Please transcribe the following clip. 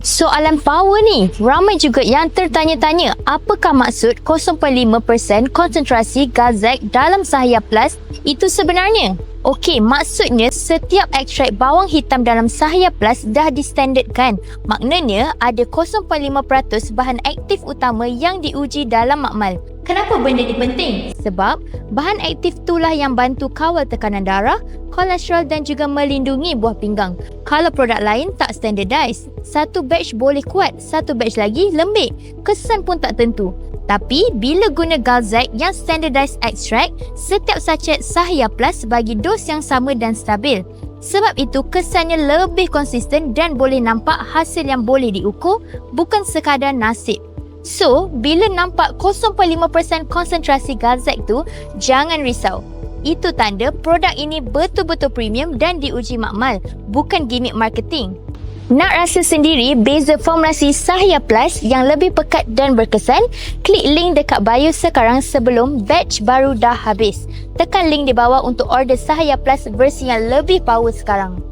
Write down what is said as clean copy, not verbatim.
Soalan power ni, ramai juga yang tertanya-tanya apakah maksud 0.5% konsentrasi Galzac dalam Sahaya Plus itu sebenarnya? Okey, maksudnya setiap ekstrak bawang hitam dalam Sahaya Plus dah distandardkan. Maknanya ada 0.5% bahan aktif utama yang diuji dalam makmal. Kenapa benda ni penting? Sebab bahan aktif itulah yang bantu kawal tekanan darah, kolesterol dan juga melindungi buah pinggang. Kalau produk lain tak standardized, satu batch boleh kuat, satu batch lagi lembik. Kesan pun tak tentu. Tapi bila guna Galzac yang standardized extract, setiap sachet Sahaya Plus bagi dos yang sama dan stabil. Sebab itu kesannya lebih konsisten dan boleh nampak hasil yang boleh diukur, bukan sekadar nasib. So, bila nampak 0.5% konsentrasi Galzac tu, jangan risau. Itu tanda produk ini betul-betul premium dan diuji makmal, bukan gimmick marketing. Nak rasa sendiri beza formulasi Sahaya Plus yang lebih pekat dan berkesan? Klik link dekat bio sekarang sebelum batch baru dah habis. Tekan link di bawah untuk order Sahaya Plus versi yang lebih power sekarang.